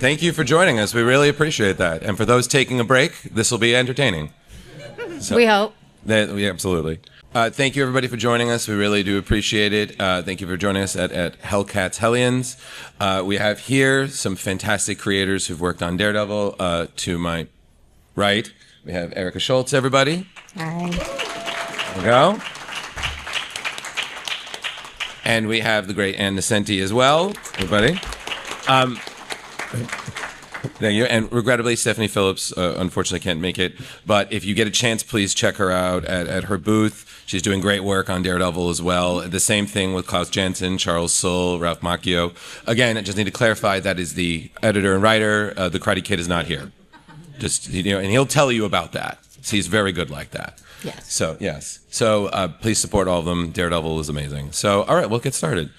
Thank you for joining us. We really appreciate that. And for those taking a break, this will be entertaining. So, we hope. Yeah, absolutely. Thank you, everybody, for joining us. We really do appreciate it. Thank you for joining us at Hellcats Hellions. We have here some fantastic creators who've worked on Daredevil. To my right, we have Erica Schultz, everybody. Hi. There we go. And we have the great Ann Nocenti as well, everybody. Thank you. And regrettably, Stephanie Phillips unfortunately can't make it. But if you get a chance, please check her out at her booth. She's doing great work on Daredevil as well. The same thing with Klaus Janson, Charles Soule, Ralph Macchio. Again, I just need to clarify that is the editor and writer. The Karate Kid is not here. Just, and he'll tell you about that. He's very good like that. Yes. So, yes. So please support all of them. Daredevil is amazing. So, all right, we'll get started.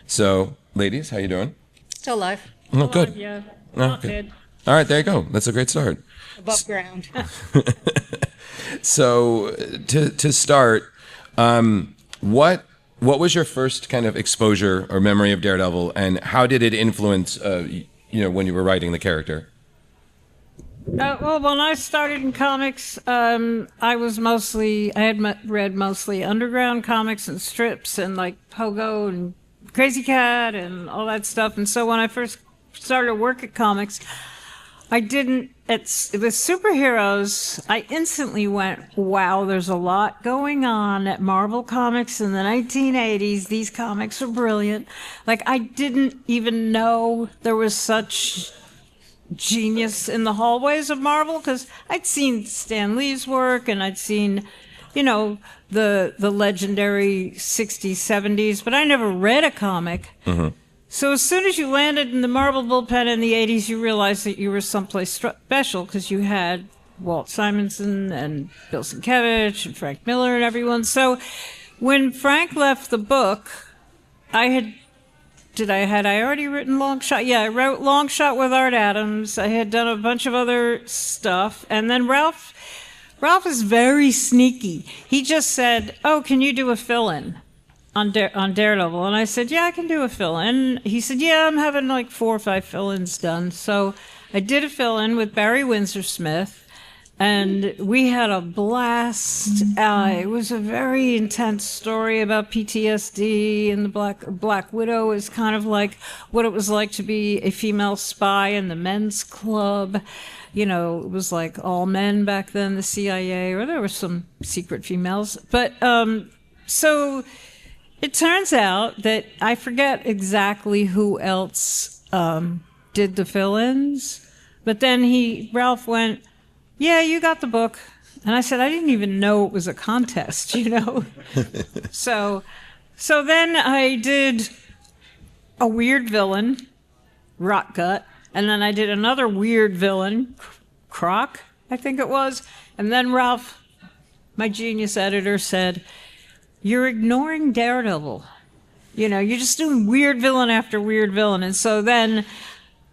So, ladies, how you doing? Still alive. Oh, good. Yeah. Oh, good. All right, there you go. That's a great start. Above ground. So, to start, what was your first kind of exposure or memory of Daredevil, and how did it influence, when you were writing the character? Well, when I started in comics, I had read mostly underground comics and strips and like Pogo and Crazy Cat and all that stuff. And so when I first started to work at comics, with superheroes, I instantly went, wow, there's a lot going on at Marvel Comics in the 1980s. These comics are brilliant. Like, I didn't even know there was such genius in the hallways of Marvel, because I'd seen Stan Lee's work and I'd seen, the legendary 60s, 70s, but I never read a comic. Mm-hmm. So as soon as you landed in the Marvel bullpen in the 80s, you realized that you were someplace special, because you had Walt Simonson and Bill Sienkiewicz and Frank Miller and everyone. So when Frank left the book, had I already written Long Shot? Yeah, I wrote Long Shot with Art Adams. I had done a bunch of other stuff. And then Ralph is very sneaky. He just said, oh, can you do a fill-in on Daredevil? And I said, yeah, I can do a fill-in. He said, yeah, I'm having like 4 or 5 fill-ins done. So I did a fill-in with Barry Windsor Smith. And we had a blast. It was a very intense story about PTSD, and the Black Widow is kind of like what it was like to be a female spy in the men's club. It was like all men back then, the CIA, or there were some secret females. But so it turns out that I forget exactly who else did the fill-ins, but then Ralph went, yeah, you got the book. And I said, I didn't even know it was a contest, So then I did a weird villain, Rotgut, and then I did another weird villain, Croc, I think it was. And then Ralph, my genius editor, said, you're ignoring Daredevil. You're just doing weird villain after weird villain. And so then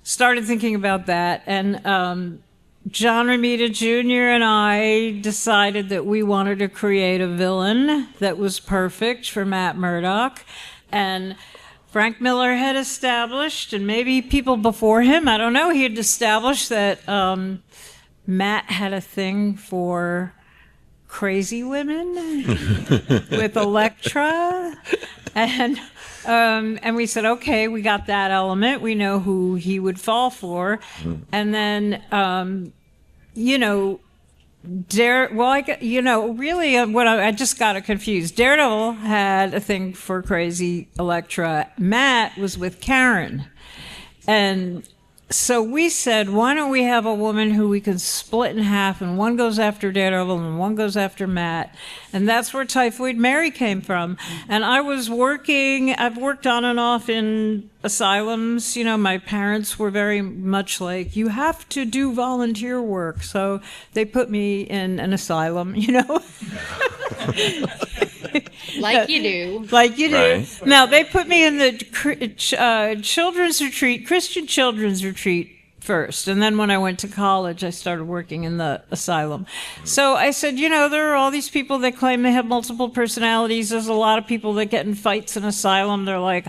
started thinking about that. And John Romita Jr. and I decided that we wanted to create a villain that was perfect for Matt Murdock. And Frank Miller had established, and maybe people before him, I don't know, he had established that Matt had a thing for crazy women with Elektra. And we said, okay, we got that element. We know who he would fall for. And then, I just got it confused. Daredevil had a thing for crazy Elektra. Matt was with Karen. And so we said, why don't we have a woman who we can split in half, and one goes after Daredevil and one goes after Matt. And that's where Typhoid Mary came from. And I've worked on and off in asylums. My parents were very much like, you have to do volunteer work. So they put me in an asylum, Like you do. Like you do. Right. Now, they put me in the children's retreat, Christian children's retreat first. And then when I went to college, I started working in the asylum. So I said, there are all these people that claim they have multiple personalities. There's a lot of people that get in fights in asylum. They're like,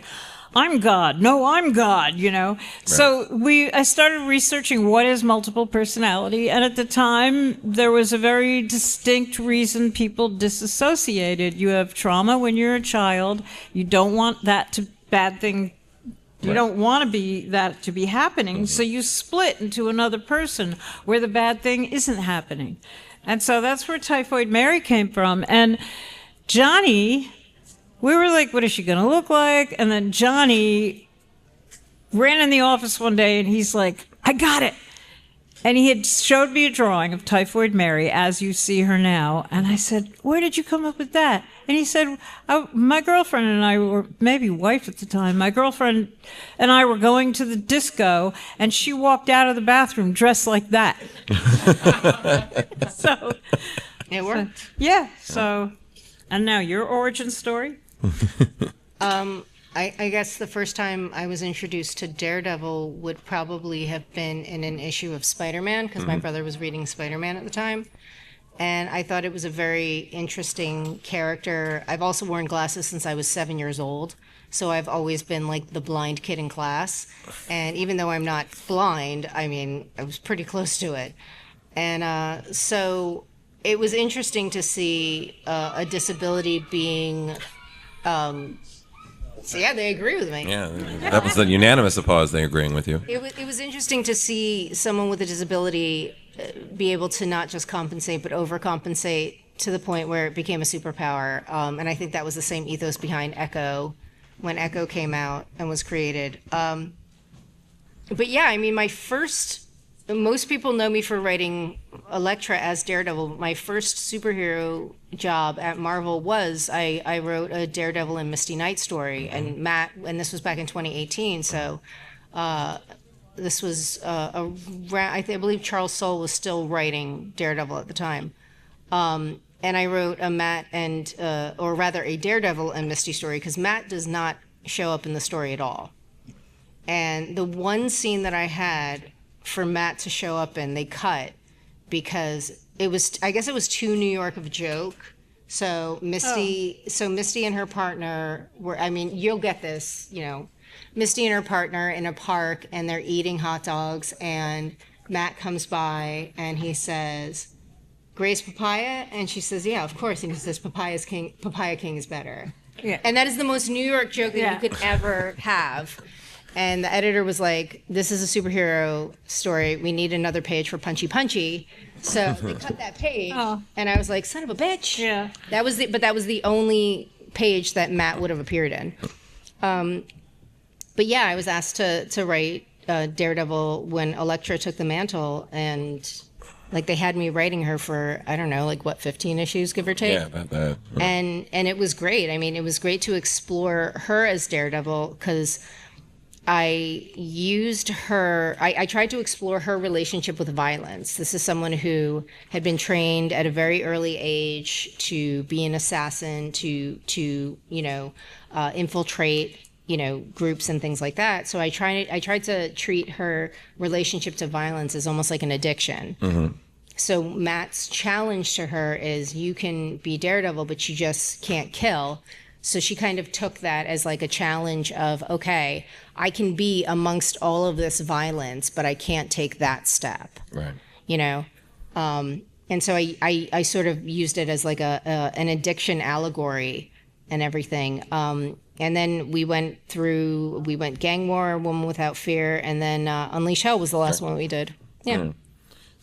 I'm God. No, I'm God, you know. Right. So I started researching what is multiple personality, and at the time there was a very distinct reason people disassociated. You have trauma when you're a child. You don't want that bad thing. You don't want that to be happening, so you split into another person where the bad thing isn't happening. And so that's where Typhoid Mary came from. And Johnny, we were like, what is she going to look like? And then Johnny ran in the office one day and he's like, I got it. And he had showed me a drawing of Typhoid Mary as you see her now. And I said, where did you come up with that? And he said, my girlfriend and I were, maybe wife at the time, my girlfriend and I were going to the disco, and she walked out of the bathroom dressed like that. So it worked. Yeah. So, and now your origin story? I guess the first time I was introduced to Daredevil would probably have been in an issue of Spider-Man, because my brother was reading Spider-Man at the time. And I thought it was a very interesting character. I've also worn glasses since I was 7 years old. So I've always been like the blind kid in class. And even though I'm not blind, I mean, I was pretty close to it. And so it was interesting to see a disability being... So yeah, they agree with me. Yeah, that was the unanimous applause. They agreeing with you. It was interesting to see someone with a disability be able to not just compensate but overcompensate to the point where it became a superpower. And I think that was the same ethos behind Echo when Echo came out and was created. But yeah, I mean, most people know me for writing Elektra as Daredevil. My first superhero job at Marvel was I wrote a Daredevil and Misty Knight story, and this was back in 2018. So this was I believe Charles Soule was still writing Daredevil at the time, and I wrote a a Daredevil and Misty story, because Matt does not show up in the story at all. And the one scene that I had for Matt to show up in, they cut, because I guess it was too New York of a joke. So Misty and her partner were, I mean, you'll get this, you know, Misty and her partner in a park, and they're eating hot dogs, and Matt comes by and he says, Grace Papaya? And she says, yeah, of course. And he says, Papaya King is better. Yeah. And that is the most New York joke that you could ever have. And the editor was like, this is a superhero story. We need another page for Punchy Punchy. So they cut that page. And I was like, son of a bitch. Yeah. That was the only page that Matt would have appeared in. But yeah, I was asked to write Daredevil when Elektra took the mantle. And like, they had me writing her for, I don't know, like what, 15 issues, give or take? Yeah, about that. And it was great. I mean, it was great to explore her as Daredevil, because I used her, I tried to explore her relationship with violence. This is someone who had been trained at a very early age to be an assassin, to infiltrate, groups and things like that. So I tried to treat her relationship to violence as almost like an addiction. Mm-hmm. So Matt's challenge to her is, you can be Daredevil, but you just can't kill. So she kind of took that as like a challenge of, okay, I can be amongst all of this violence, but I can't take that step. Right. And so I sort of used it as like an addiction allegory and everything. And then we went Gang War, Woman Without Fear, and then Unleash Hell was the last one we did. Yeah. Mm.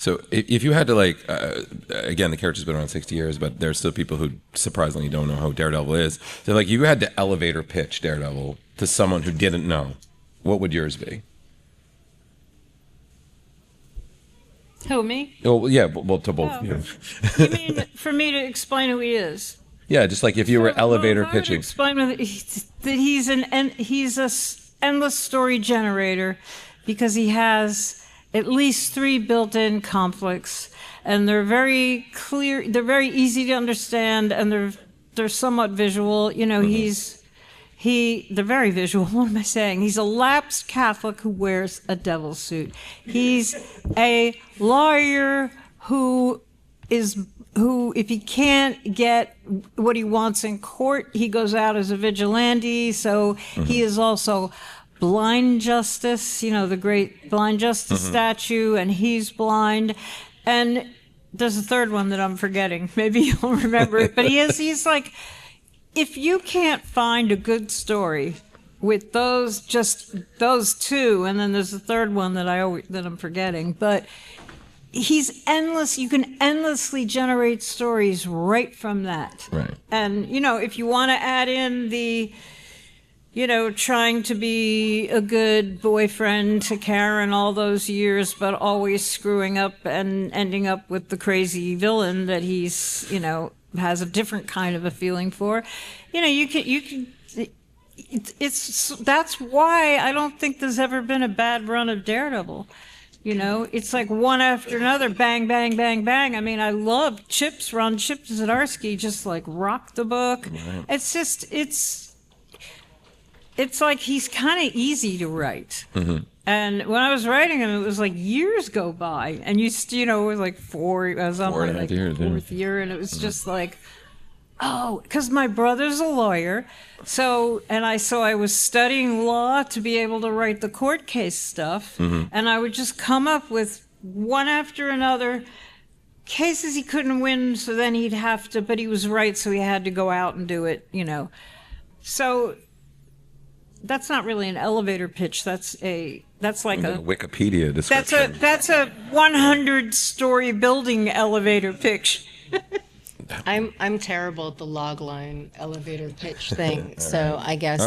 So if you had to, like, again, the character's been around 60 years, but there's still people who surprisingly don't know who Daredevil is. So, like, you had to elevator pitch Daredevil to someone who didn't know, what would yours be? Who, me? Oh, yeah, well, to both. Oh. You know. You mean for me to explain who he is? Yeah, just like if you were elevator pitching. Explain that he's an endless story generator, because he has at least 3 built-in conflicts, and they're very clear. They're very easy to understand, and they're somewhat visual. Mm-hmm. They're very visual. What am I saying? He's a lapsed Catholic who wears a devil suit. He's a lawyer who is who, if he can't get what he wants in court, he goes out as a vigilante. So he is also blind justice, the great blind justice statue, and he's blind. And there's a third one that I'm forgetting. Maybe you'll remember it. But he's like, if you can't find a good story with those two, and then there's a third one that I'm forgetting, but he's endless. You can endlessly generate stories right from that. Right. And, if you want to add in the, trying to be a good boyfriend to Karen all those years, but always screwing up and ending up with the crazy villain that he's, has a different kind of a feeling for, you can. That's why I don't think there's ever been a bad run of Daredevil. It's like one after another, bang, bang, bang, bang. I mean, I love Chip's run. Chip Zdarsky just like rocked the book. Right. It's just, it's like he's kind of easy to write. Mm-hmm. And when I was writing him, it was like years go by, and it was like I was on my like fourth year, and it was just like, oh, because my brother's a lawyer, so I was studying law to be able to write the court case stuff, and I would just come up with one after another cases he couldn't win, so then he'd have to, but he was right, so he had to go out and do it, So that's not really an elevator pitch. That's like a Wikipedia description. That's a 100 story building elevator pitch. I'm terrible at the log line elevator pitch thing. So I guess,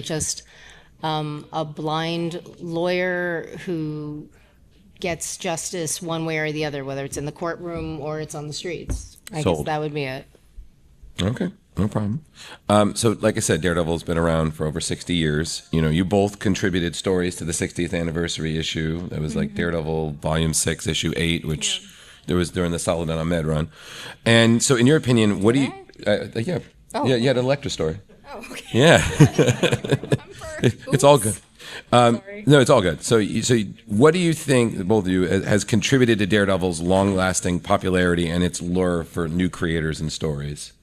just a blind lawyer who gets justice one way or the other, whether it's in the courtroom or it's on the streets. I guess that would be it. Okay, no problem. So like I said, Daredevil's been around for over 60 years. You both contributed stories to the 60th anniversary issue. That was like Daredevil Volume 6, Issue 8, which... Yeah. There was during the Saladin Ahmed run. And so in your opinion, what do you... you had an Elektra story. Oh, okay. Yeah. It's all good. No, it's all good. So what do you think, both of you, has contributed to Daredevil's long-lasting popularity and its lure for new creators and stories?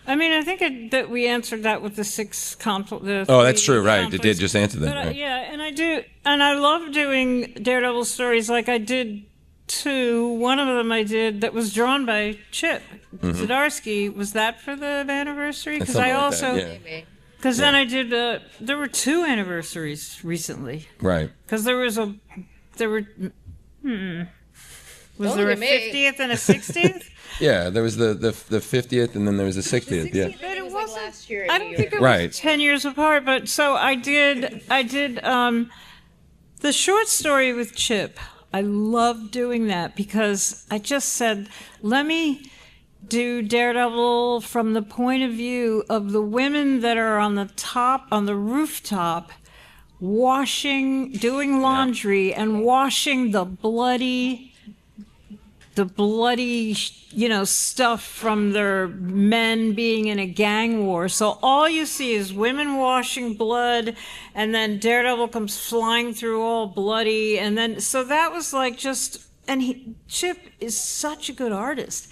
I mean, I think that we answered that with the six conflicts. Oh, that's true, right. It did just answer that. But, right. Yeah, and I do. And I love doing Daredevil stories like I did two. One of them I did that was drawn by Chip Zdarsky. Was that for the anniversary? Because I also, because then I did. There were two anniversaries recently. Right. Because there were. Was there a 50th and a 60th? Yeah, there was the 50th and then there was the 60th. Yeah. But it wasn't last year. I don't think it was 10 years apart. But so I did. The short story with Chip. I love doing that because I just said, let me do Daredevil from the point of view of the women that are on the rooftop, doing laundry and washing the bloody, stuff from their men being in a gang war. So all you see is women washing blood, and then Daredevil comes flying through all bloody, and then so that was like Chip is such a good artist.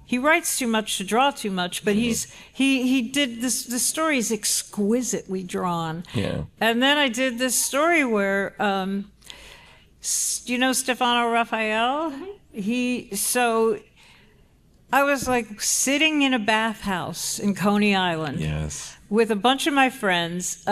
He writes too much to draw too much, but he did this. The story is exquisitely drawn. Yeah. And then I did this story where, Stefano Raphael? I was like sitting in a bathhouse in Coney Island. Yes. With a bunch of my friends,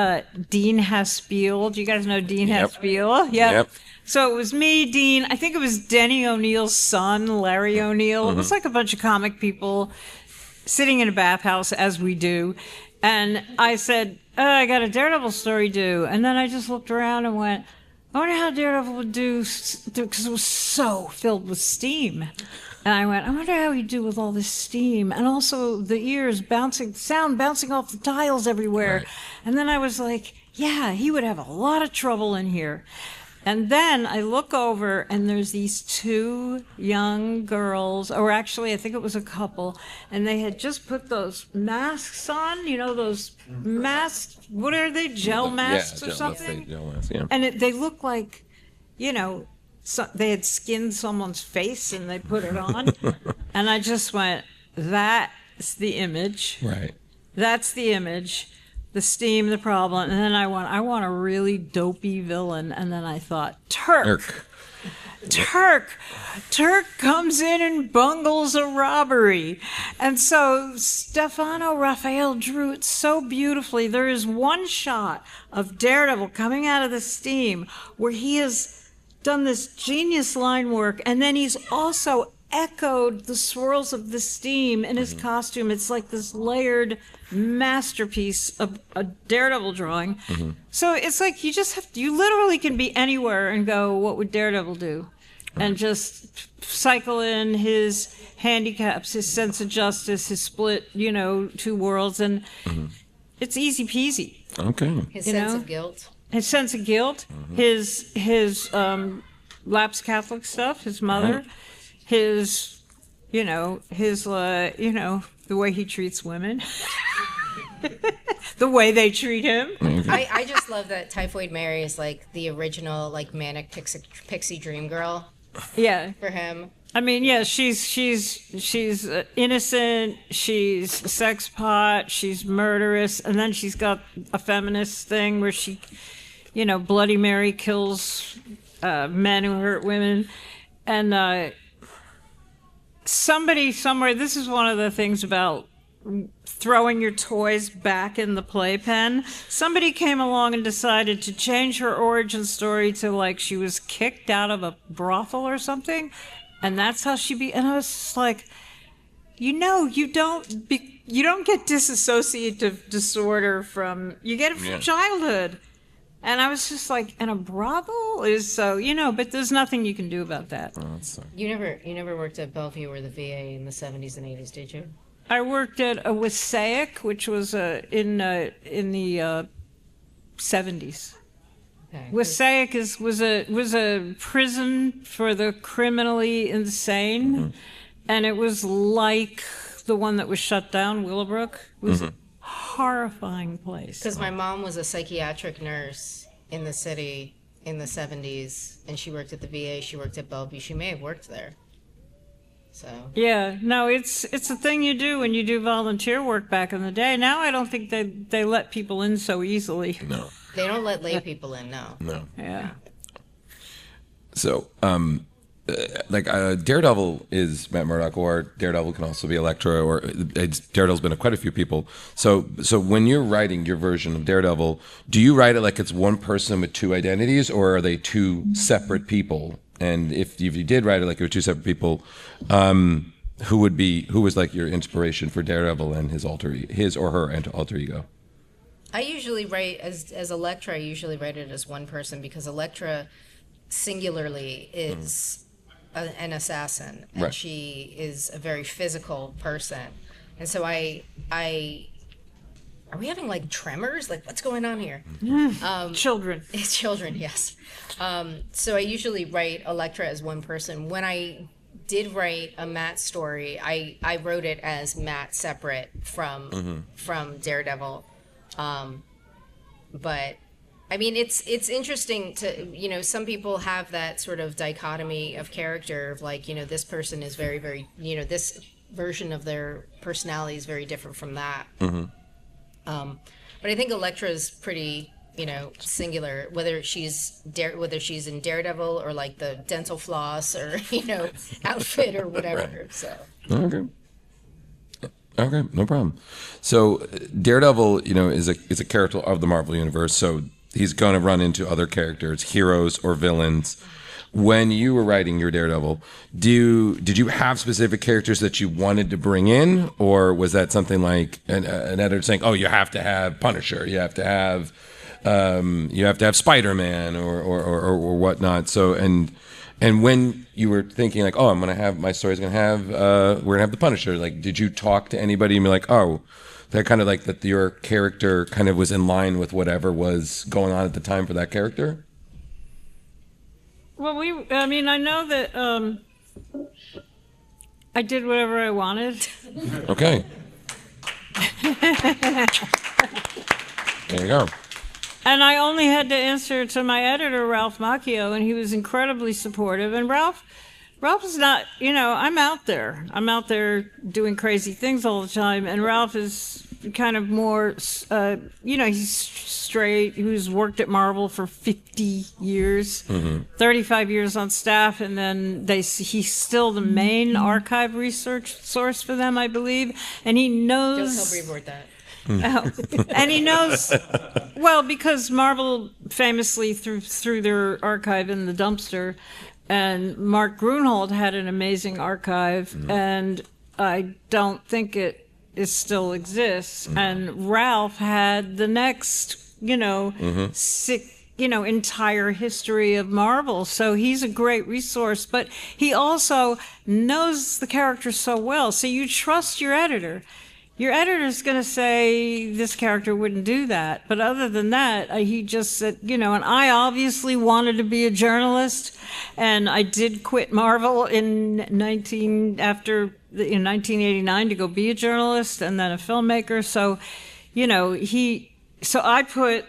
Dean Haspiel. Do you guys know Dean Haspiel? Yep. So it was me, Dean. I think it was Denny O'Neill's son, Larry O'Neill. It was like a bunch of comic people sitting in a bathhouse, as we do. And I said, I got a Daredevil story due. And then I just looked around and went, I wonder how Daredevil would do, because it was so filled with steam. And I went, I wonder how he'd do with all this steam. And also the ears sound bouncing off the tiles everywhere. Right. And then I was like, yeah, he would have a lot of trouble in here. And then I look over, and there's these two young girls, or actually I think it was a couple, and they had just put those masks on, those masks, what are they, gel masks or something? Gel masks, yeah. And they look like, they had skinned someone's face and they put it on. And I just went, that's the image. Right. That's the image. The steam, the problem. And then I want a really dopey villain. And then I thought, Turk. Turk comes in and bungles a robbery. And so Stefano Raphael drew it so beautifully. There is one shot of Daredevil coming out of the steam where he has done this genius line work, and then he's also echoed the swirls of the steam in his costume. It's like this layered masterpiece of a Daredevil drawing. So it's like you literally can be anywhere and go, what would Daredevil do? And just cycle in his handicaps, his sense of justice, his split, two worlds, and it's easy peasy. Okay. His sense of guilt. His sense of guilt, his lapsed Catholic stuff, his mother, his the way he treats women, the way they treat him. I just love that Typhoid Mary is like the original like manic pixie dream girl. Yeah. For him. I mean, yeah, she's innocent, she's sex pot, she's murderous, and then she's got a feminist thing where she, Bloody Mary kills men who hurt women. And somebody somewhere, this is one of the things about throwing your toys back in the playpen. Somebody came along and decided to change her origin story to like she was kicked out of a brothel or something, and that's how and I was just like, you don't get dissociative disorder you get it from childhood. And I was just like, and a brothel is so, but there's nothing you can do about that. You never worked at Bellevue or the VA in the 70s and 80s, did you? I worked at a Wasaic, which was in the 70s. Okay. Wasaic was a prison for the criminally insane, and it was like the one that was shut down, Willowbrook. It was a horrifying place. Because my mom was a psychiatric nurse in the city in the 70s, and she worked at the VA. She worked at Bellevue. She may have worked there. So yeah, no, it's a thing you do when you do volunteer work back in the day. Now I don't think they let people in so easily. No. They don't let lay people in, no. No. Yeah. So, Daredevil is Matt Murdock, or Daredevil can also be Elektra, or Daredevil's been quite a few people. So when you're writing your version of Daredevil, do you write it like it's one person with two identities, or are they two separate people? And if you did write it like you were two separate people, who was like your inspiration for Daredevil and his or her alter ego? I usually write as Elektra. I usually write it as one person because Elektra singularly is an assassin, and right. She is a very physical person, and so I are we having like tremors? Like what's going on here? Children. It's children, yes. So I usually write Elektra as one person. When I did write a Matt story, I wrote it as Matt separate from Daredevil. But I mean, it's interesting to, some people have that sort of dichotomy of character of like, this person is very, very, this version of their personality is very different from that. But I think Elektra is pretty, singular, whether she's in Daredevil or like the dental floss or, outfit or whatever. Right. So. Okay, no problem. So Daredevil, is a character of the Marvel Universe, so he's going to run into other characters, heroes or villains. When you were writing your Daredevil, did you have specific characters that you wanted to bring in, or was that something like an editor saying, "Oh, you have to have Punisher, you have to have Spider-Man, or whatnot"? So and when you were thinking like, "Oh, I'm gonna have my story's gonna have we're gonna have the Punisher," like, did you talk to anybody and be like, "Oh, that kind of like that your character kind of was in line with whatever was going on at the time for that character"? Well, I know that I did whatever I wanted. Okay. There you go. And I only had to answer to my editor, Ralph Macchio, and he was incredibly supportive. And Ralph Ralph is not, I'm out there. I'm out there doing crazy things all the time. And Ralph is kind of more, he's straight, who's worked at Marvel for 50 years, 35 years on staff. And then he's still the main archive research source for them, I believe. And he knows. Don't tell Brevoort that. And he knows, well, because Marvel famously threw their archive in the dumpster. And Mark Grunhold had an amazing archive, and I don't think it still exists. And Ralph had the next, entire history of Marvel. So he's a great resource, but he also knows the character so well. So you trust your editor. Your editor's going to say this character wouldn't do that. But other than that, he just said, and I obviously wanted to be a journalist. And I did quit Marvel in 1989 to go be a journalist and then a filmmaker. So, I put,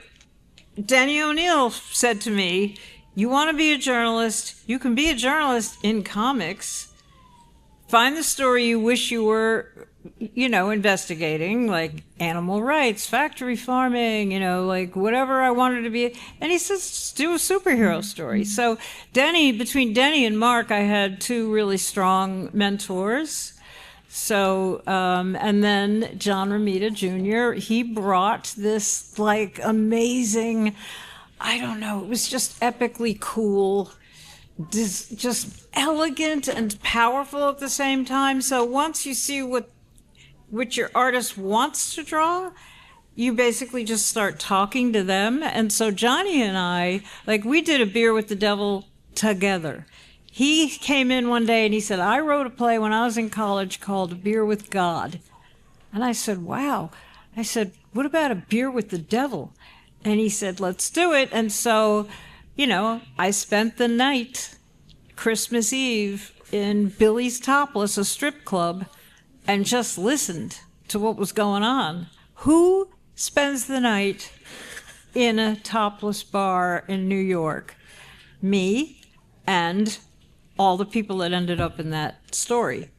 Denny O'Neil said to me, you want to be a journalist, you can be a journalist in comics. Find the story you wish you were, investigating, like animal rights, factory farming, like whatever I wanted to be. And he says, just do a superhero story. So between Denny and Mark, I had two really strong mentors. So, and then John Romita Jr., he brought this like amazing, I don't know, it was just epically cool, just elegant and powerful at the same time. So once you see what your artist wants to draw, you basically just start talking to them. And so Johnny and I, we did A Beer with the Devil together. He came in one day and he said, I wrote a play when I was in college called A Beer with God. And I said, wow. I said, what about A Beer with the Devil? And he said, let's do it. And so, I spent the night, Christmas Eve, in Billy's Topless, a strip club, and just listened to what was going on. Who spends the night in a topless bar in New York? Me and all the people that ended up in that story.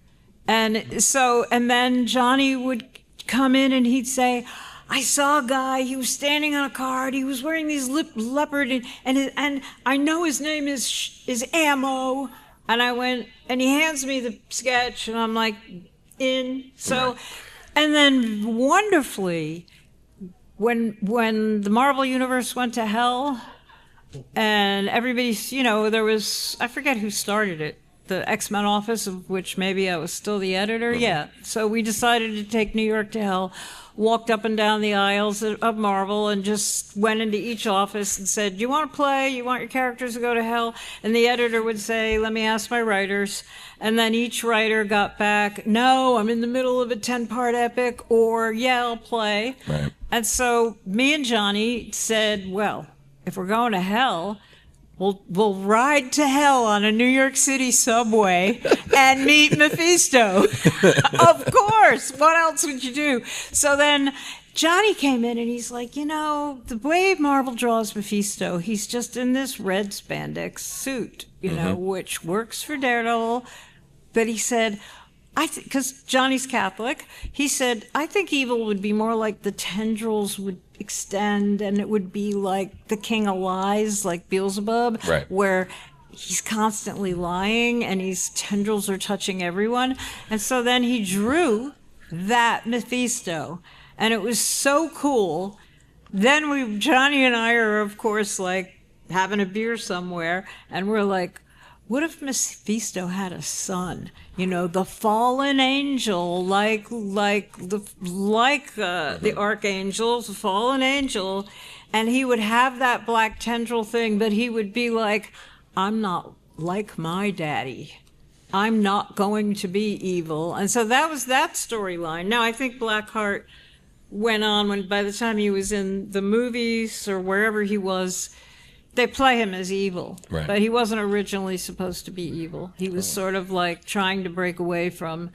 And then Johnny would come in and he'd say, I saw a guy, he was standing on a card, he was wearing these leopard, and I know his name is Ammo. And I went, and he hands me the sketch, and I'm like, in. So, and then wonderfully, when the Marvel Universe went to hell, and everybody's, there was, I forget who started it, the X-Men office, of which maybe I was still the editor. Yeah. So we decided to take New York to hell, walked up and down the aisles of Marvel and just went into each office and said, do you want to play? You want your characters to go to hell? And the editor would say, let me ask my writers. And then each writer got back, no, I'm in the middle of a 10-part epic, or yeah, I'll play. Right. And so me and Johnny said, well, if we're going to hell, we'll ride to hell on a New York City subway and meet Mephisto. Of course. What else would you do? So then Johnny came in and he's like, the way Marvel draws Mephisto, he's just in this red spandex suit, which works for Daredevil. But he said, because Johnny's Catholic, he said, I think evil would be more like the tendrils would extend, and it would be like the king of lies, like Beelzebub, right, where he's constantly lying and his tendrils are touching everyone. And so then he drew that Mephisto, and it was so cool. Then Johnny and I are, of course, like having a beer somewhere, and we're like, what if Mephisto had a son? The fallen angel, like the archangel, the fallen angel, and he would have that black tendril thing, but he would be like, I'm not like my daddy. I'm not going to be evil. And so that was that storyline. Now, I think Blackheart went on by the time he was in the movies or wherever he was, they play him as evil, right, but he wasn't originally supposed to be evil. He was sort of like trying to break away from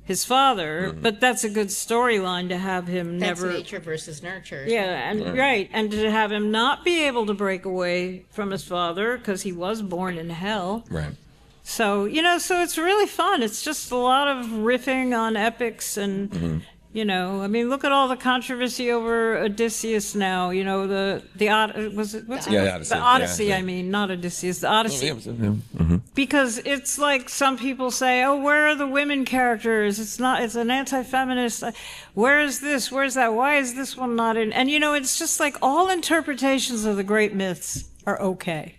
his father, but that's a good storyline to have him That's never... nature versus nurture. Yeah, and right, and to have him not be able to break away from his father, because he was born in hell. Right. So, so it's really fun. It's just a lot of riffing on epics and, I mean, look at all the controversy over Odysseus now. Was it, what's it? Yeah, Odyssey. The Odyssey, Yeah. I mean, not Odysseus, the Odyssey. Mm-hmm. Because it's like some people say, oh, where are the women characters? It's an anti-feminist. Where is this? Where's that? Why is this one not in? And, it's just like all interpretations of the great myths are okay.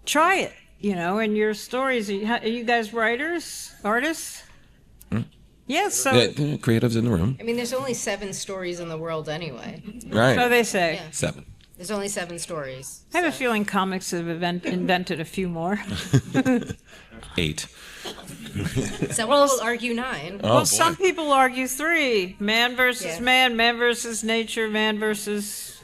Try it, and your stories. Are you guys writers, artists? Yeah, so... creatives in the room. I mean, there's only 7 stories in the world anyway. Right. So they say. Yeah. 7. There's only 7 stories. I have a feeling comics have invented a few more. 8. Some will argue 9. Oh, boy. Some people argue 3. Man versus Yeah. man versus nature, man versus...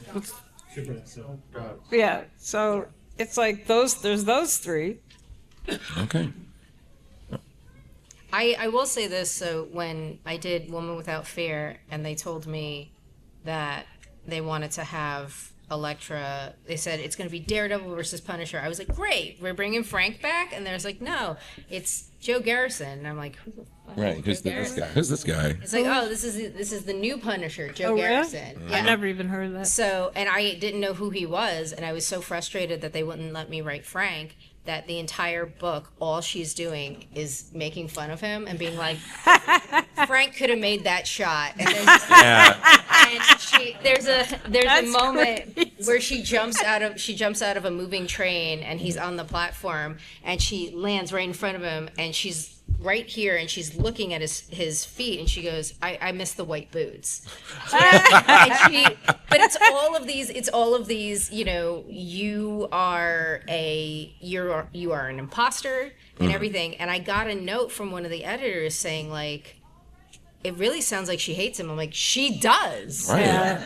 Yeah, so it's like there's those 3. Okay. I will say this, so when I did Woman Without Fear and they told me that they wanted to have Elektra, they said it's going to be Daredevil versus Punisher. I was like, great, we're bringing Frank back? And there's like, no, it's Joe Garrison. And I'm like, who the fuck Right. is Who's Joe this Garrison? guy? Who's this guy? It's like, oh, this is the new Punisher, Joe Oh, really? Garrison. I never even heard of that. So, and I didn't know who he was, and I was so frustrated that they wouldn't let me write Frank, that the entire book, all she's doing is making fun of him and being like, Frank could have made that shot. And there's a moment where she jumps out of a moving train, and he's on the platform, and she lands right in front of him, and she's right here, and she's looking at his feet, and she goes, I miss the white boots. But it's all of these, you are an imposter and everything. And I got a note from one of the editors saying, like, it really sounds like she hates him. I'm like, she does. Right.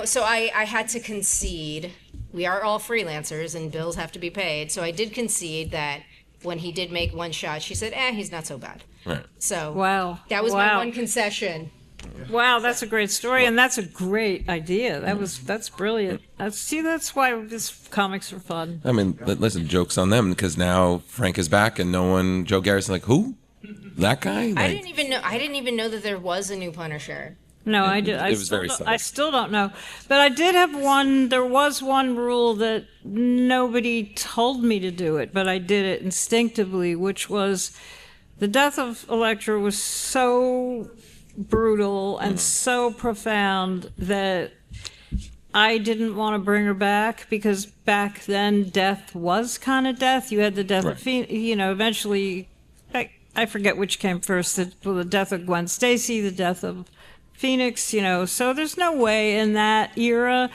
So I had to concede. We are all freelancers and bills have to be paid. So I did concede that when he did make one shot, she said, he's not so bad. Right. So Wow. that was my one concession. Wow, that's a great story, and that's a great idea. That's brilliant. That's why these comics are fun. I mean, listen, joke's on them, because now Frank is back and Joe Garrison, like, who? That guy? I didn't even know that there was a new Punisher. No, I did. It was very subtle. I still don't know, but I did have one. There was one rule that nobody told me to do it, but I did it instinctively, which was the death of Elektra was so brutal and so profound that I didn't want to bring her back, because back then death was kind of death. You had the death of eventually. I forget which came first. The death of Gwen Stacy, the death of Phoenix, so there's no way in that era,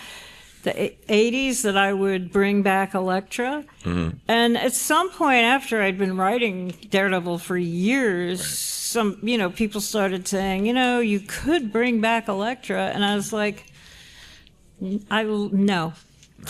the 80s, that I would bring back Elektra. Mm-hmm. And at some point after I'd been writing Daredevil for years, some, people started saying, you could bring back Elektra. And I was like, no.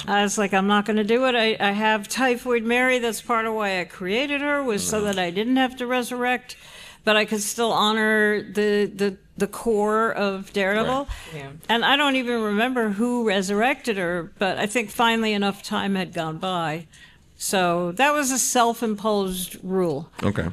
I was like, I'm not going to do it. I have Typhoid Mary. That's part of why I created her, was so that I didn't have to resurrect, but I could still honor the core of Daredevil. Right. Yeah. And I don't even remember who resurrected her, but I think finally enough time had gone by. So that was a self-imposed rule. Okay.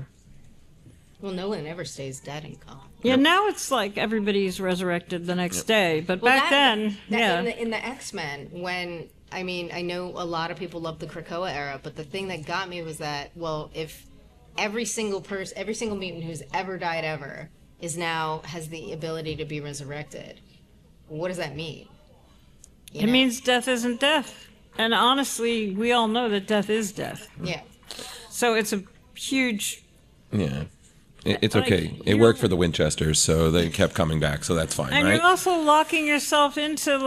Well, no one ever stays dead in comics. Yeah, now it's like everybody's resurrected the next day, but back then, in the X-Men, when, I mean, I know a lot of people love the Krakoa era, but the thing that got me was that, well, if every single mutant who's ever died ever has the ability to be resurrected, what does that mean? It means death isn't death. And honestly, we all know that death is death. Yeah. So it's a huge... Yeah. It's okay. It worked for the Winchesters, so they kept coming back, so that's fine, and right? You're also locking yourself into,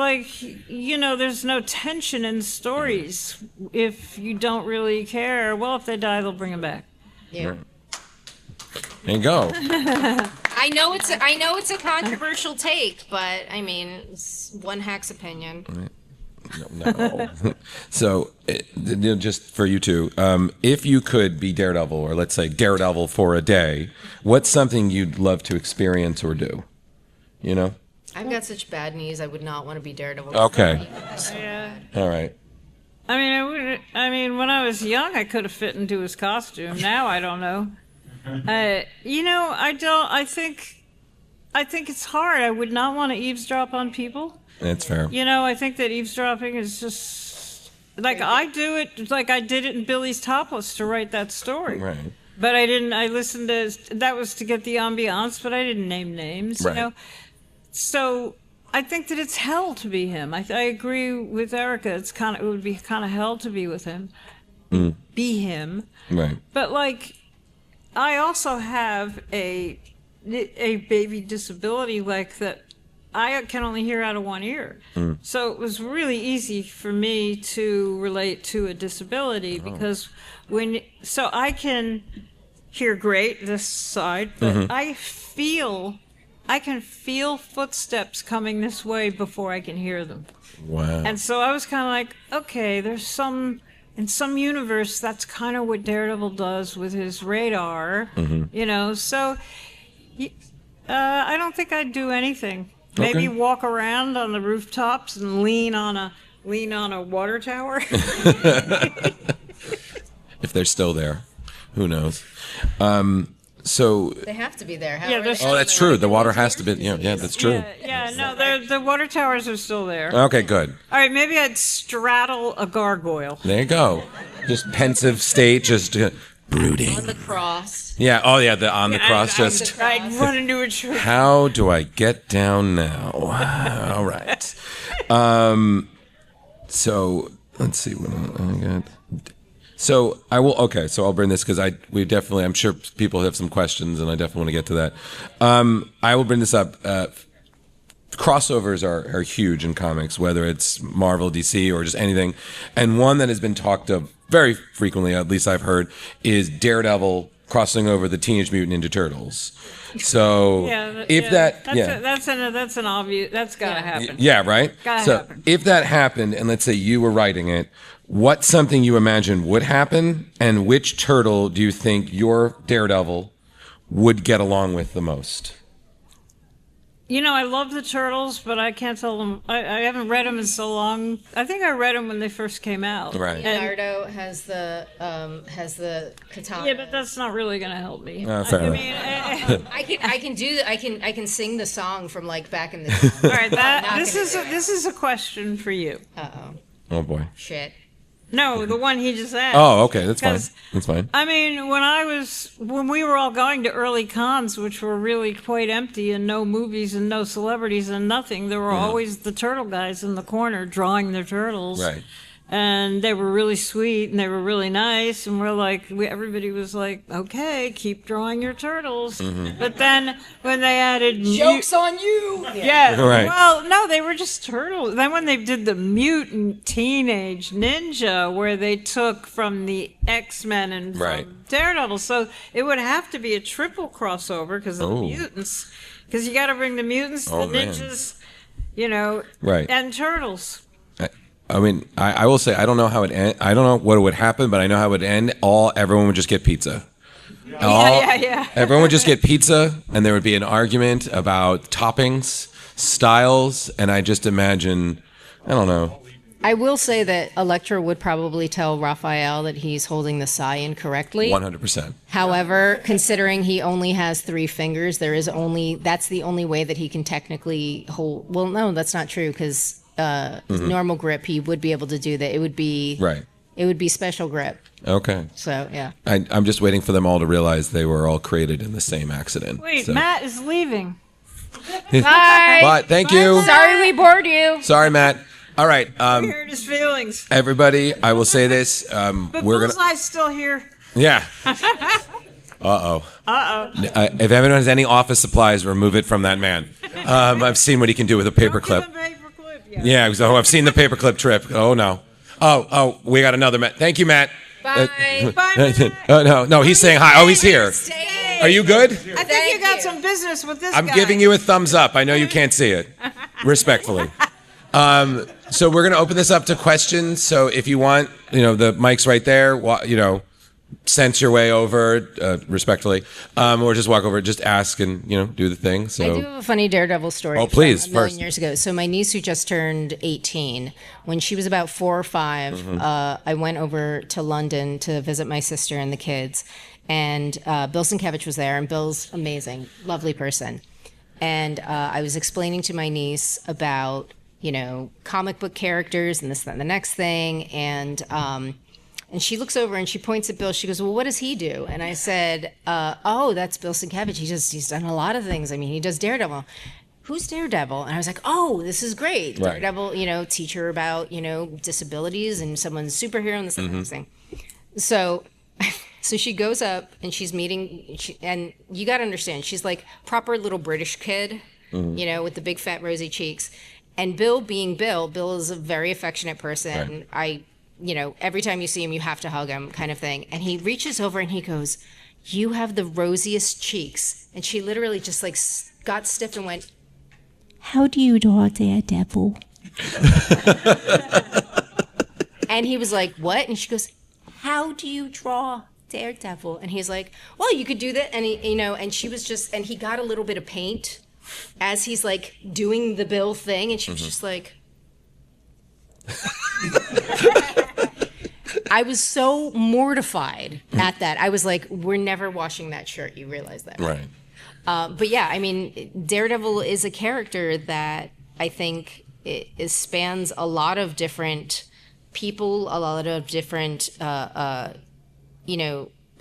there's no tension in stories if you don't really care. Well, if they die, they'll bring them back. Yeah. Right. There you go. I know it's a controversial take, but I mean, it's one hack's opinion. Right. No. So, just for you two, if you could be Daredevil, or let's say Daredevil for a day, what's something you'd love to experience or do? I've got such bad knees, I would not want to be Daredevil. Okay. Yeah. All right. I mean, when I was young, I could have fit into his costume. Now I don't know. I think it's hard. I would not want to eavesdrop on people. That's fair. I think that eavesdropping is just like I do it, like I did it in Billy's Topless to write that story. Right. But I didn't. I listened to that was to get the ambiance, but I didn't name names. Right. So I think that it's hell to be him. I agree with Erica. It would be kind of hell to be with him, be him. Right. But like, I also have a baby disability like that. I can only hear out of one ear. So it was really easy for me to relate to a disability because I can hear great this side, but I can feel footsteps coming this way before I can hear them. Wow. And so I was kind of like, okay, in some universe, that's kind of what Daredevil does with his radar, so I don't think I'd do anything. Maybe walk around on the rooftops and lean on a water tower. If they're still there, who knows? So They have to be there. Yeah, they're still that's true. The water has to be. Yeah, that's true. The water towers are still there. Okay, good. All right, maybe I'd straddle a gargoyle. There you go. Just pensive state, just brooding. On the cross. Yeah. Oh, yeah. On the cross. Just. I'd run into a tree. How do I get down now? All right. So let's see what I got. So I will. Okay. So I'll bring this because I'm sure people have some questions, and I definitely want to get to that. I will bring this up. Crossovers are huge in comics, whether it's Marvel, DC, or just anything. And one that has been talked of very frequently, at least I've heard, is Daredevil crossing over the Teenage Mutant Ninja Turtles. So that's an obvious. That's gotta happen. Yeah, right. Gotta happen. If that happened, and let's say you were writing it, what's something you imagine would happen, and which turtle do you think your Daredevil would get along with the most? I love the Turtles, but I can't tell them. I haven't read them in so long. I think I read them when they first came out. Right. Leonardo has the katana. Yeah, but that's not really going to help me. Fair enough. I can sing the song from like back in the day. All right, this is a question for you. Oh boy. Shit. No, the one he just asked. Oh, okay, that's fine. That's fine. I mean, when we were all going to early cons, which were really quite empty and no movies and no celebrities and nothing, there were always the turtle guys in the corner drawing their turtles. Right. And they were really sweet and they were really nice. And everybody was like, okay, keep drawing your turtles. But then when they added... Joke's on you! Yeah. Right. Well, no, they were just turtles. Then when they did the mutant teenage ninja, where they took from the X-Men and from Daredevil. So it would have to be a triple crossover because of the mutants. Because you got to bring the mutants, the ninjas, and turtles. I mean, I will say I don't know how it end. I don't know what would happen, but I know how it would end. Everyone would just get pizza. Yeah. Everyone would just get pizza, and there would be an argument about toppings, styles, and I just imagine, I don't know. I will say that Elektra would probably tell Raphael that he's holding the sai incorrectly. 100%. However, considering he only has 3 fingers, that's the only way that he can technically hold. Well, no, that's not true because. Normal grip, he would be able to do that. It would be It would be special grip. Okay. So yeah. I'm just waiting for them all to realize they were all created in the same accident. Wait, Matt is leaving. Bye. But thank you. Sorry we bored you. Sorry, Matt. All right. We heard his feelings. Everybody, I will say this. But we're Bullseye's still here. Yeah. If anyone has any office supplies, remove it from that man. I've seen what he can do with a paperclip. Yeah, so I've seen the paperclip trip. Oh, no. Oh, we got another Matt. Thank you, Matt. Bye. Bye, Matt. No, he's saying hi. Oh, he's here. Are you good? I think you got some business with this I'm guy. giving you a thumbs up. I know you can't see it. Respectfully. So we're going to open this up to questions. So if you want, the mic's right there. sense your way over respectfully, or just walk over, just ask and do the thing. So I do have a funny Daredevil story. Oh, please, from a million first. years ago. So my niece, who just turned 18, when she was about 4 or 5, I went over to London to visit my sister and the kids, and Bill Sienkiewicz was there, and Bill's amazing, lovely person. And I was explaining to my niece about comic book characters and this, that, and the next thing, and she looks over and she points at Bill. She goes, "Well, what does he do?" And I said, "Oh, that's Bill Sienkiewicz. He's done a lot of things. I mean, he does Daredevil." "Who's Daredevil?" And I was like, "Oh, this is great. Right. Daredevil, teach her about, disabilities and someone's superhero and this and that thing." So she goes up and she's meeting, and you got to understand, she's like proper little British kid, with the big fat rosy cheeks. And Bill being Bill is a very affectionate person. Right. Every time you see him, you have to hug him, kind of thing. And he reaches over and he goes, "You have the rosiest cheeks." And she literally just like got stiff and went, "How do you draw Daredevil?" And he was like, "What?" And she goes, "How do you draw Daredevil?" And he's like, "Well, you could do that." And he, and she was just, and he got a little bit of paint as he's like doing the Bill thing, and she was just like. I was so mortified at that. I was like, "We're never washing that shirt." You realize that, Right. But yeah, I mean, Daredevil is a character that I think it spans a lot of different people, a lot of different,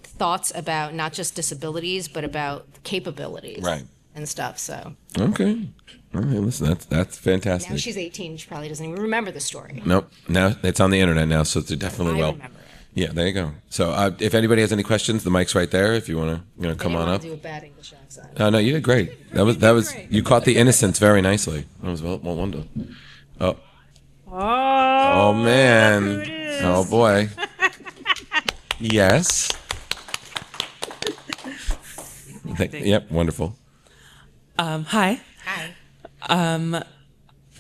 thoughts about not just disabilities, but about capabilities, Right. and stuff. So Okay. All right. Listen, that's fantastic. now she's 18. She probably doesn't even remember the story. Nope. Now it's on the internet now, so it's definitely I well. remember it. Yeah, there you go. So if anybody has any questions, the mic's right there. If you want to, come on up. Do a bad English accent. Oh no, you did great. That was you caught the innocence very nicely. That was well wonder. Oh. Oh man. Oh boy. Yes. Yep. Wonderful. Hi. Hi.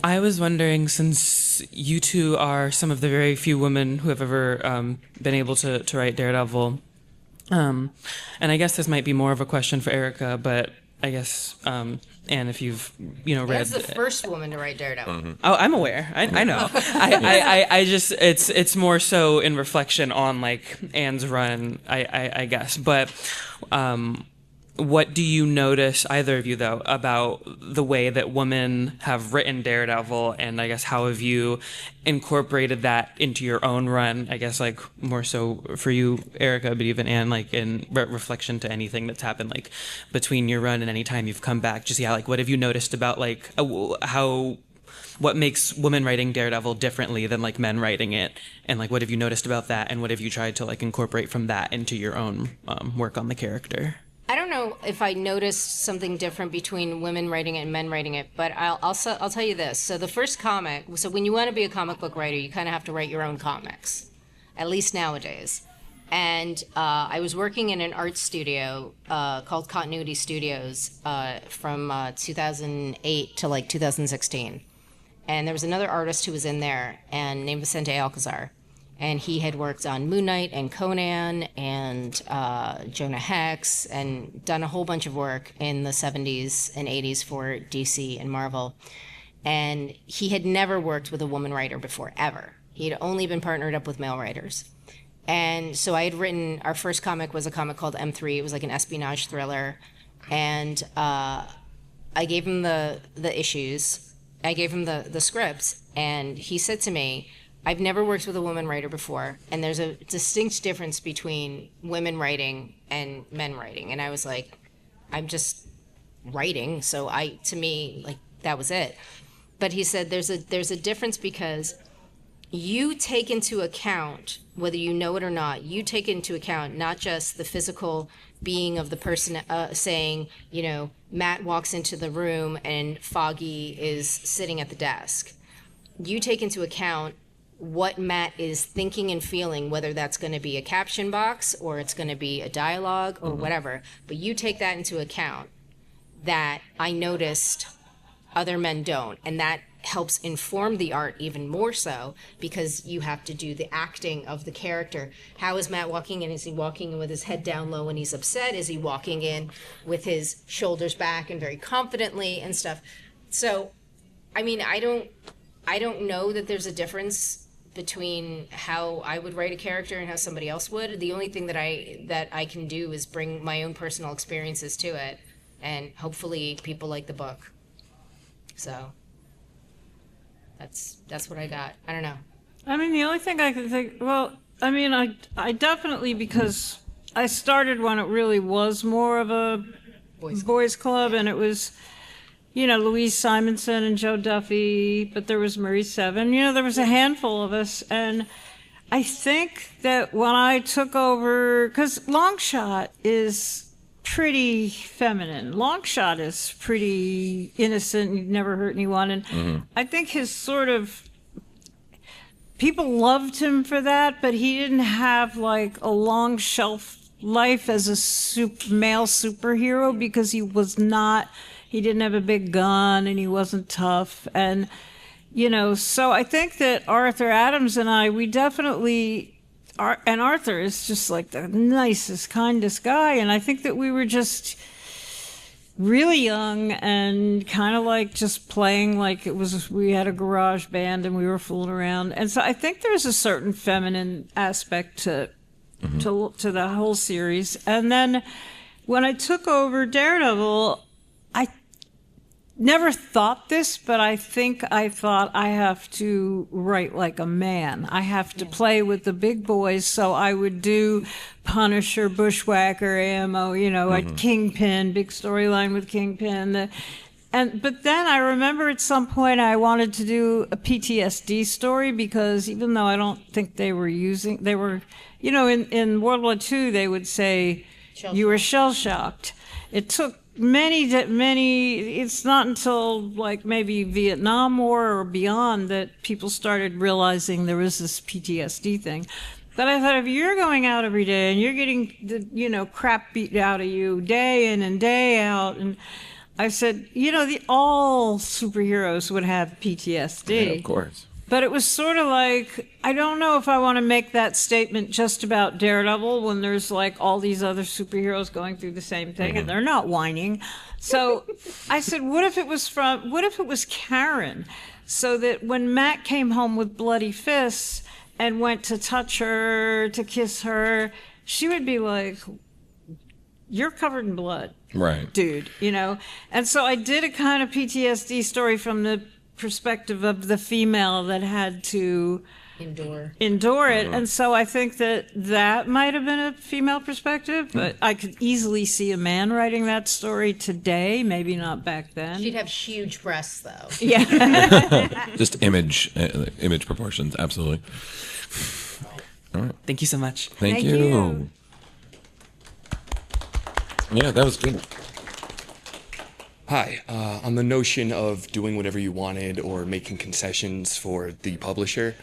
I was wondering, since you two are some of the very few women who have ever been able to write Daredevil, and I guess this might be more of a question for Erica, but I guess, Anne, if you've read. That's the first woman to write Daredevil. Oh, I'm aware. I know. I just it's more so in reflection on like Anne's run, I guess. But what do you notice, either of you though, about the way that women have written Daredevil, and I guess how have you incorporated that into your own run? I guess like more so for you, Erica, but even Anne, like in reflection to anything that's happened like between your run and any time you've come back. Just like what have you noticed about like what makes women writing Daredevil differently than like men writing it, and like what have you noticed about that, and what have you tried to like incorporate from that into your own work on the character? I don't know if I noticed something different between women writing it and men writing it, but I'll tell you this. So the first comic, so when you want to be a comic book writer, you kind of have to write your own comics, at least nowadays. And I was working in an art studio called Continuity Studios from 2008 to like 2016. And there was another artist who was in there and named Vicente Alcazar. And he had worked on Moon Knight and Conan and Jonah Hex and done a whole bunch of work in the 70s and 80s for DC and Marvel. And he had never worked with a woman writer before, ever. He had only been partnered up with male writers. And so I had written, our first comic was a comic called M3. It was like an espionage thriller. And I gave him the issues. I gave him the scripts. And he said to me, "I've never worked with a woman writer before, and there's a distinct difference between women writing and men writing." And I was like, "I'm just writing, so to me, like, that was it." But he said there's a difference because you take into account, whether you know it or not, you take into account not just the physical being of the person saying, Matt walks into the room and Foggy is sitting at the desk. You take into account what Matt is thinking and feeling, whether that's going to be a caption box or it's going to be a dialogue or whatever. But you take that into account that I noticed other men don't. And that helps inform the art even more so, because you have to do the acting of the character. How is Matt walking in? Is he walking in with his head down low when he's upset? Is he walking in with his shoulders back and very confidently and stuff? So, I mean, I don't know that there's a difference between how I would write a character and how somebody else would. The only thing that I can do is bring my own personal experiences to it, and hopefully people like the book. So that's what I got. I don't know. I mean, the only thing I can think, well, I mean, I definitely, because I started when it really was more of a boys club, and it was, you know, Louise Simonson and Joe Duffy, but there was Marie Seven. You know, there was a handful of us, and I think that when I took over, because Longshot is pretty feminine. Longshot is pretty innocent. He'd never hurt anyone. And I think his sort of, people loved him for that, but he didn't have like a long shelf life as a male superhero, because he didn't have a big gun and he wasn't tough. And, you know, so I think that Arthur Adams and I, we definitely, and Arthur is just like the nicest, kindest guy. And I think that we were just really young and kind of like just playing like it was, we had a garage band and we were fooling around. And so I think there's a certain feminine aspect to the whole series. And then when I took over Daredevil, I never thought this, but I think I thought I have to write like a man. I have to play with the big boys. So I would do Punisher, Bushwhacker, Ammo, you know, like Kingpin, big storyline with Kingpin. But then I remember at some point I wanted to do a PTSD story, because even though I don't think they were, you know, in World War II, they would say you were shell-shocked. It took many, it's not until like maybe Vietnam War or beyond that people started realizing there was this PTSD thing. But I thought, if you're going out every day and you're getting the, you know, crap beat out of you day in and day out, and I said, you know, all superheroes would have PTSD. Yeah, of course. But it was sort of like, I don't know if I want to make that statement just about Daredevil when there's like all these other superheroes going through the same thing and they're not whining. So I said, what if it was Karen? So that when Matt came home with bloody fists and went to touch her, to kiss her, she would be like, you're covered in blood. Right. Dude, you know? And so I did a kind of PTSD story from the perspective of the female that had to endure it. And so I think that might have been a female perspective, but I could easily see a man writing that story today, maybe not back then. She'd have huge breasts, though. Yeah. Just image proportions, absolutely. All right. Thank you so much. Thank you. Yeah, that was good. Hi, on the notion of doing whatever you wanted or making concessions for the publisher,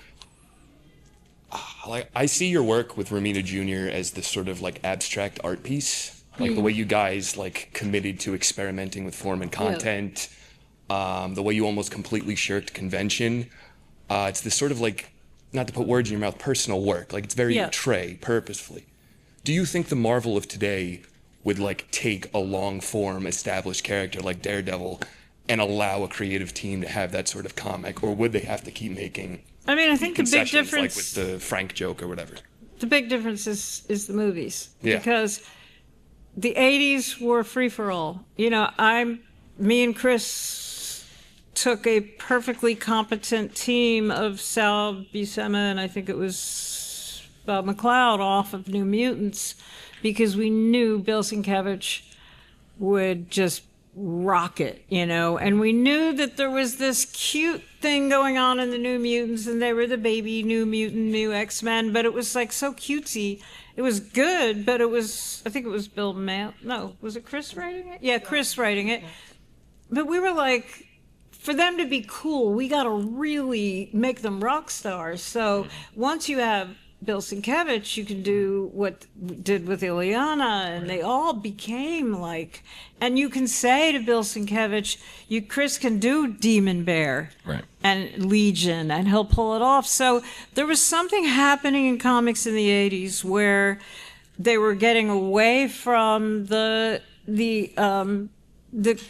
I see your work with Romita Jr. as this sort of like abstract art piece, like the way you guys like committed to experimenting with form and content, the way you almost completely shirked convention. It's this sort of like, not to put words in your mouth, personal work. Like it's very Trey, purposefully. Do you think the Marvel of today would like take a long form established character like Daredevil and allow a creative team to have that sort of comic, or would they have to keep making I mean, I think the big difference, like with the Frank joke or whatever? The big difference is the movies. Yeah. Because the 80s were free for all. You know, me and Chris took a perfectly competent team of Sal Buscema and I think it was Bob McLeod off of New Mutants, because we knew Bill Sienkiewicz would just rock it, you know, and we knew that there was this cute thing going on in the New Mutants, and they were the baby New Mutant, New X-Men, but it was like so cutesy. It was good, but it was, I think it was Bill no, was it Chris writing it? Yeah, Chris writing it. But we were like, for them to be cool, we got to really make them rock stars. So once you have Bill Sienkiewicz, you can do what we did with Ileana, and they all became like, and you can say to Bill Sienkiewicz, Chris can do Demon Bear Right. and Legion, and he'll pull it off. So there was something happening in comics in the 80s where they were getting away from the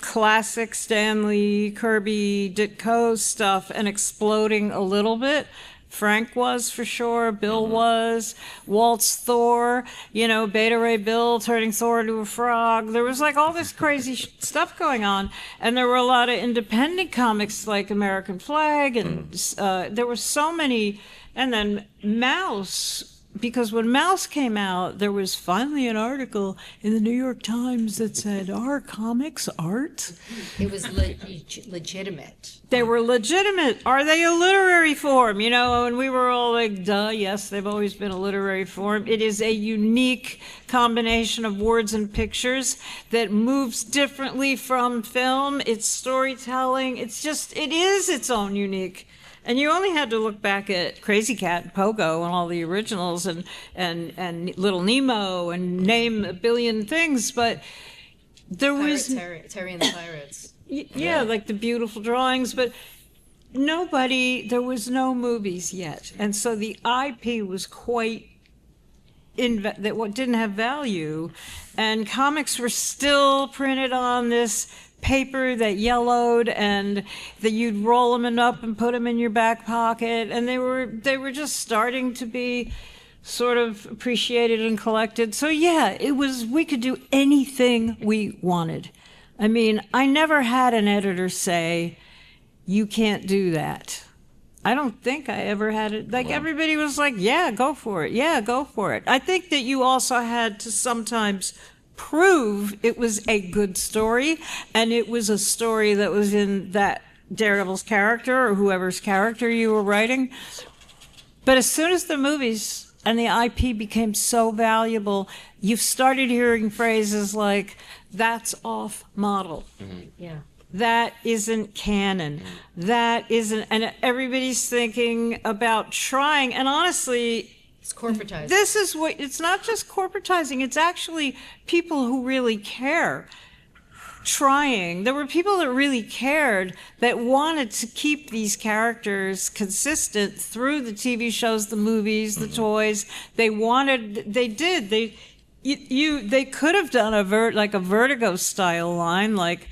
classic Stanley, Kirby, Ditko stuff and exploding a little bit. Frank was, for sure. Bill was. Walt's Thor. Beta Ray Bill turning Thor into a frog. There was like all this crazy stuff going on. And there were a lot of independent comics like American Flag. And there were so many. And then Mouse. Because when Mouse came out, there was finally an article in the New York Times that said, "Are comics art?" It was legitimate. They were legitimate. Are they a literary form? And we were all like, duh, yes, they've always been a literary form. It is a unique combination of words and pictures that moves differently from film. It's storytelling. It is its own unique. And you only had to look back at Crazy Cat and Pogo and all the originals and Little Nemo and name a billion things, but there was Terry and the Pirates. Yeah, like the beautiful drawings, but there was no movies yet. And so the IP was quite that didn't have value, and comics were still printed on this paper that yellowed, and that you'd roll them up and put them in your back pocket, and they were just starting to be sort of appreciated and collected. So yeah, we could do anything we wanted. I mean, I never had an editor say, "You can't do that." I don't think I ever had it. Like, everybody was like, "Yeah, go for it. Yeah, go for it." I think that you also had to sometimes prove it was a good story, and it was a story that was in that Daredevil's character or whoever's character you were writing. But as soon as the movies and the IP became so valuable, you've started hearing phrases like, "That's off model." Mm-hmm. Yeah. That isn't canon. That isn't, and everybody's thinking about trying, and honestly, It's corporatized. this is what, it's not just corporatizing, it's actually people who really care trying. There were people that really cared, that wanted to keep these characters consistent through the TV shows, the movies, the toys. They could have done a Vertigo style line, like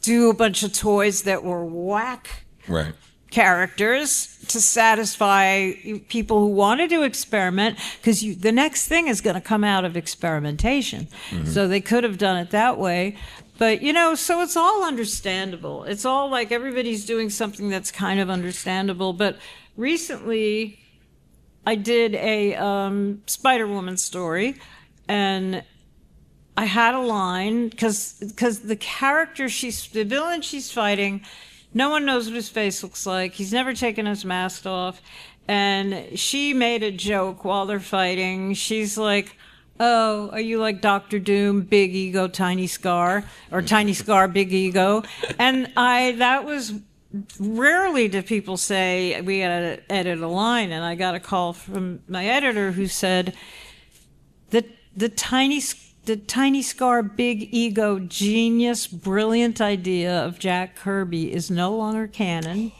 do a bunch of toys that were whack Right. characters to satisfy people who wanted to experiment, because the next thing is going to come out of experimentation. So they could have done it that way. But, so it's all understandable. It's all like everybody's doing something that's kind of understandable. But recently I did a Spider-Woman story, and I had a line, because the villain she's fighting, no one knows what his face looks like. He's never taken his mask off. And she made a joke while they're fighting. She's like, "Oh, are you like Dr. Doom, big ego, tiny scar, or tiny scar, big ego?" And that was, rarely do people say, "We gotta edit a line." And I got a call from my editor who said, the tiny scar, big ego, genius, brilliant idea of Jack Kirby is no longer canon,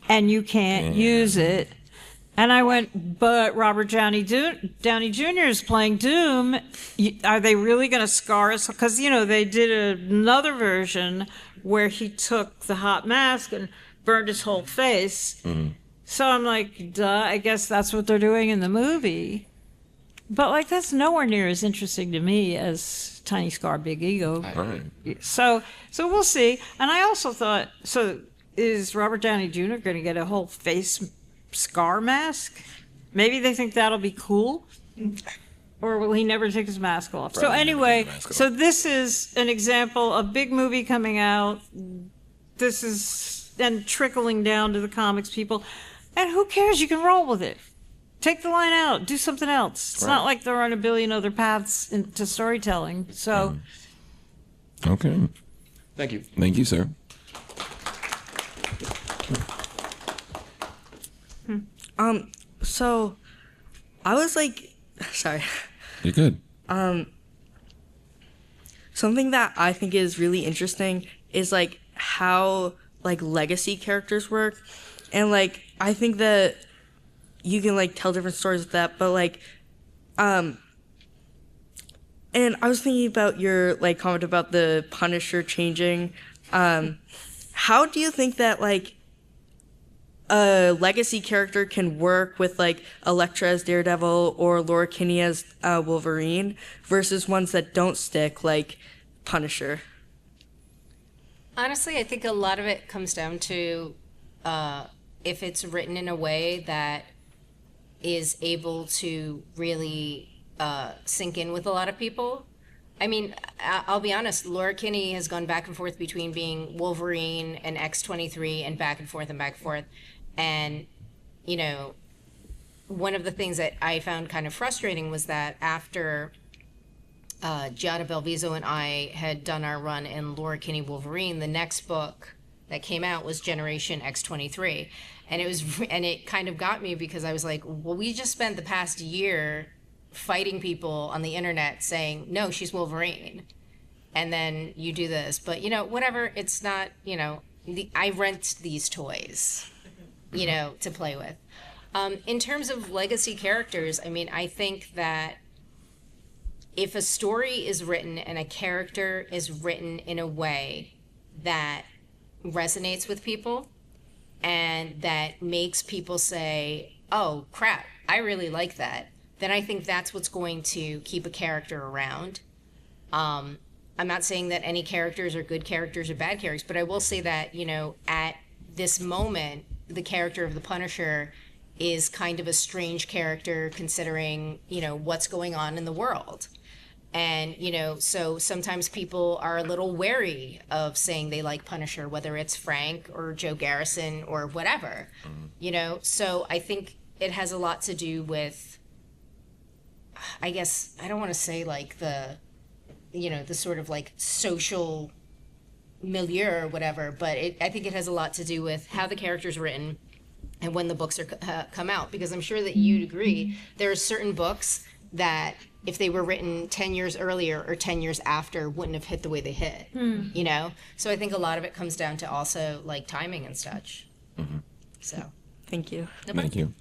and you can't use it. And I went, "But Robert Downey Jr. is playing Doom. Are they really going to scar us?" Because, they did another version where he took the hot mask and burned his whole face. So I'm like, duh, I guess that's what they're doing in the movie. But, that's nowhere near as interesting to me as Tiny Scar, Big Ego. Right. So we'll see. And I also thought, so is Robert Downey Jr. going to get a whole face scar mask? Maybe they think that'll be cool. Or will he never take his mask off? So anyway, so this is an example of big movie coming out. This is then trickling down to the comics people. And who cares? You can roll with it. Take the line out. Do something else. It's not like there aren't a billion other paths to storytelling. So. Okay. Thank you. Thank you, sir. So I was like, sorry. You're good. Something that I think is really interesting is like how like legacy characters work, and like I think that you can like tell different stories with that, but like and I was thinking about your like comment about the Punisher changing. How do you think that like a legacy character can work with like Elektra as Daredevil or Laura Kinney as Wolverine versus ones that don't stick like Punisher? Honestly, I think a lot of it comes down to if it's written in a way that is able to really sink in with a lot of people. I mean, I'll be honest, Laura Kinney has gone back and forth between being Wolverine and X-23 and back and forth and back and forth. And, you know, one of the things that I found kind of frustrating was that after Giada Belviso and I had done our run in Laura Kinney Wolverine, the next book that came out was Generation X-23. And it kind of got me because I was like, well, we just spent the past year fighting people on the internet saying, no, she's Wolverine. And then you do this. But, you know, whatever, it's not, you know, I rent these toys, you know, to play with. In terms of legacy characters, I mean, I think that if a story is written and a character is written in a way that resonates with people and that makes people say, oh, crap, I really like that, then I think that's what's going to keep a character around. I'm not saying that any characters are good characters or bad characters, but I will say that, you know, at this moment, the character of the Punisher is kind of a strange character considering, you know, what's going on in the world. And, you know, so sometimes people are a little wary of saying they like Punisher, whether it's Frank or Joe Garrison or whatever, you know. So I think it has a lot to do with, I guess, I don't want to say like the, you know, the sort of like social milieu or whatever, but I think it has a lot to do with how the character's written and when the books are come out. Because I'm sure that you'd agree, there are certain books that if they were written 10 years earlier or 10 years after wouldn't have hit the way they hit, you know? So I think a lot of it comes down to also like timing and such. So. Thank you. Thank you.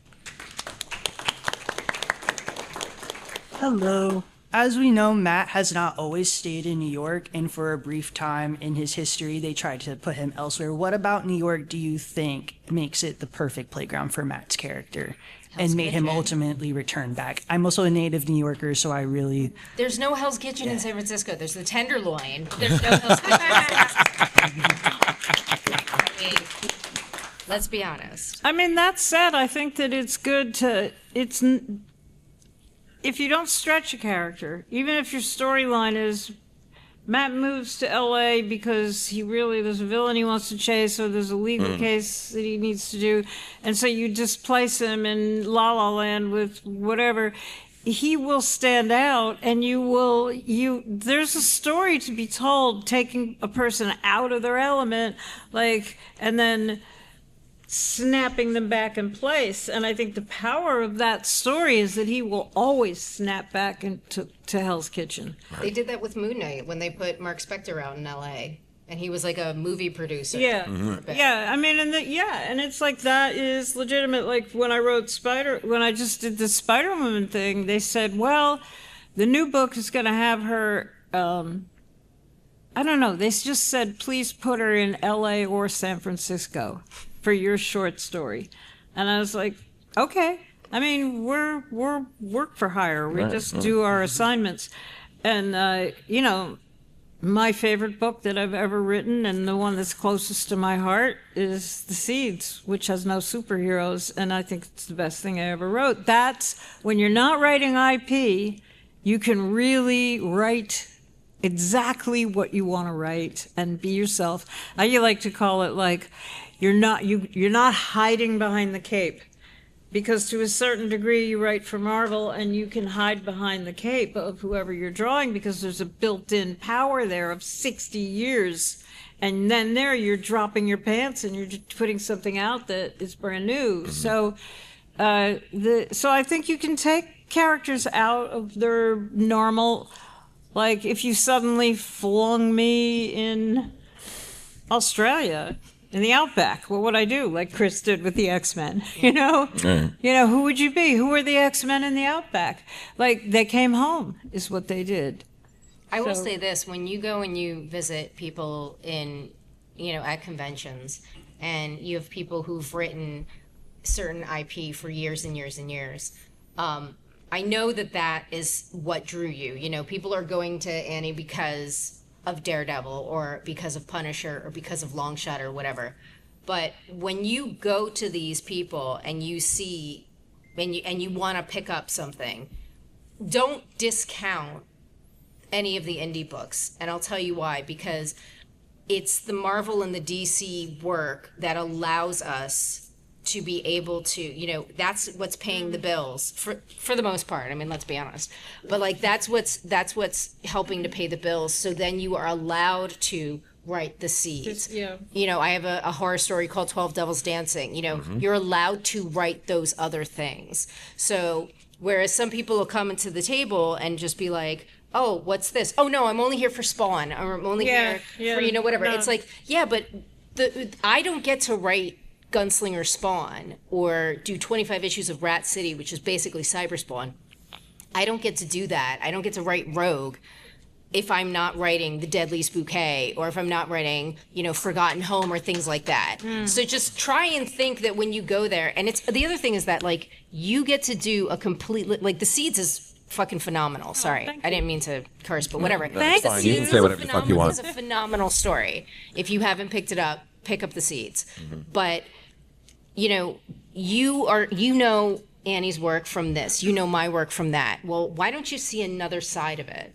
Hello. As we know, Matt has not always stayed in New York, and for a brief time in his history, they tried to put him elsewhere. What about New York do you think makes it the perfect playground for Matt's character and made him ultimately return back? I'm also a native New Yorker, so I really... There's no Hell's Kitchen in San Francisco. There's the Tenderloin. There's no Hell's Kitchen. I mean, let's be honest. I mean, that said, I think that it's good to, if you don't stretch a character, even if your storyline is Matt moves to LA because there's a villain he wants to chase, or there's a legal case that he needs to do, and so you displace him in La La Land with whatever, he will stand out, and there's a story to be told taking a person out of their element, like, and then snapping them back in place. And I think the power of that story is that he will always snap back into Hell's Kitchen. They did that with Moon Knight when they put Mark Spector out in L.A. and he was like a movie producer. Yeah, yeah. I mean, and it's like that is legitimate. Like when I just did the Spider-Woman thing, they said, well, the new book is going to have her. I don't know. They just said, please put her in L.A. or San Francisco for your short story. And I was like, okay. I mean, we're work for hire. We just do our assignments. And, you know, my favorite book that I've ever written, and the one that's closest to my heart, is The Seeds, which has no superheroes. And I think it's the best thing I ever wrote. That's when you're not writing IP, you can really write exactly what you want to write and be yourself. I like to call it like, you're not hiding behind the cape, because to a certain degree you write for Marvel and you can hide behind the cape of whoever you're drawing because there's a built-in power there of 60 years, and then there you're dropping your pants and you're just putting something out that is brand new. So So I think you can take characters out of their normal. Like if you suddenly flung me in Australia, in the outback, what would I do? Like Chris did with the X-Men, you know? You know, who would you be? Who were the X-Men in the outback? Like, they came home, is what they did. I will say this, when you go and you visit people in, you know, at conventions, and you have people who've written certain IP for years and years and years, I know that that is what drew you. You know, people are going to Annie because of Daredevil or because of Punisher or because of Longshot or whatever. But when you go to these people and you see and you want to pick up something, don't discount any of the indie books. And I'll tell you why, because it's the Marvel and the DC work that allows us to be able to, you know, that's what's paying the bills for the most part. I mean, let's be honest. But like that's what's helping to pay the bills. So then you are allowed to write the seeds. Yeah. You know, I have a horror story called 12 Devils Dancing. You know, you're allowed to write those other things. So whereas some people will come into the table and just be like, oh, what's this? Oh no, I'm only here for Spawn, or I'm only here for, you know, whatever. No. It's like, yeah, but I don't get to write Gunslinger Spawn or do 25 issues of Rat City, which is basically Cyber Spawn. I don't get to do that. I don't get to write Rogue if I'm not writing The Deadliest Bouquet, or if I'm not writing, you know, Forgotten Home or things like that. So just try and think that when you go there, and it's the other thing is that like you get to do a completely, like The Seeds is fucking phenomenal. Sorry, I didn't mean to curse, but whatever. Thank fine. You can say whatever the fuck you want. It's a phenomenal story. If you haven't picked it up, pick up The Seeds. But you know, you know Annie's work from this, you know my work from that. Well, why don't you see another side of it?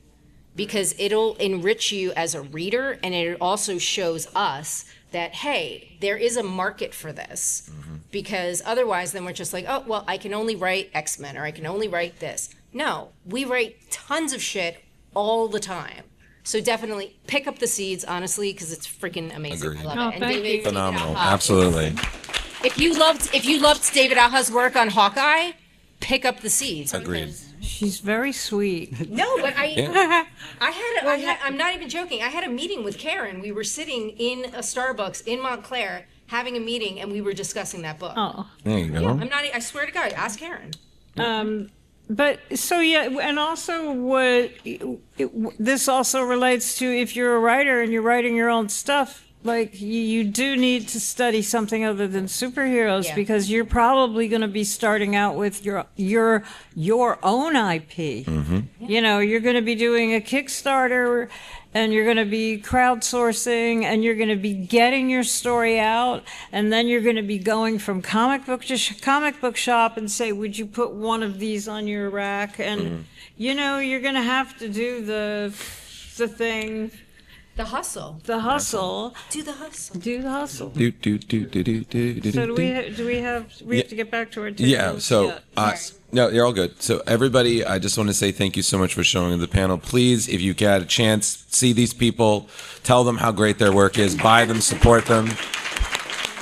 Because it'll enrich you as a reader, and it also shows us that, hey, there is a market for this. Because otherwise then we're just like, oh, well, I can only write X-Men, or I can only write this. No, we write tons of shit all the time. So definitely pick up The Seeds, honestly, because it's freaking amazing. Agreed. I love Oh, it. And thank you. Phenomenal. Aja, Absolutely. if you loved David Aja's work on Hawkeye, pick up The Seeds. Agreed. She's very sweet. No, but Yeah. I'm not even joking. I had a meeting with Karen. We were sitting in a Starbucks in Montclair having a meeting, and we were discussing that book. Oh. There you go. I'm not. I swear to God, ask Karen. But so yeah, and also this also relates to if you're a writer and you're writing your own stuff. Like you do need to study something other than superheroes, Yeah. because you're probably going to be starting out with your own IP. You know, you're going to be doing a Kickstarter, and you're going to be crowdsourcing, and you're going to be getting your story out, and then you're going to be going from comic book to comic book shop and say, would you put one of these on your rack? And you know, you're going to have to do the thing. The hustle. The hustle. Do the hustle. Do the hustle. Do, do, do, do, do, do, do, So we have to get back to our table. Yeah, so no, you're all good. So everybody, I just want to say thank you so much for showing the panel. Please, if you get a chance, see these people, tell them how great their work is, buy them, support them.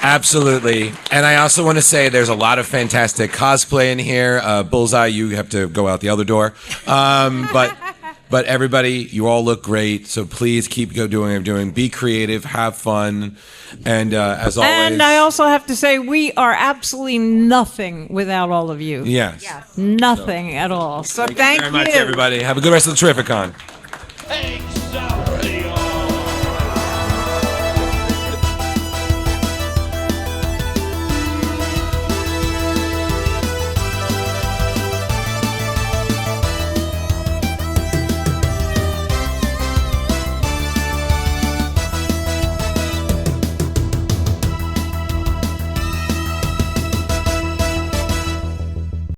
Absolutely. And I also want to say there's a lot of fantastic cosplay in here. Bullseye, you have to go out the other door. But everybody, you all look great. So please keep doing what you're doing. Be creative, have fun. And as always. And I also have to say, we are absolutely nothing without all of you. Yes. Yes. Nothing at all. So thank Very much, everybody. Have a good rest of the Terrificon.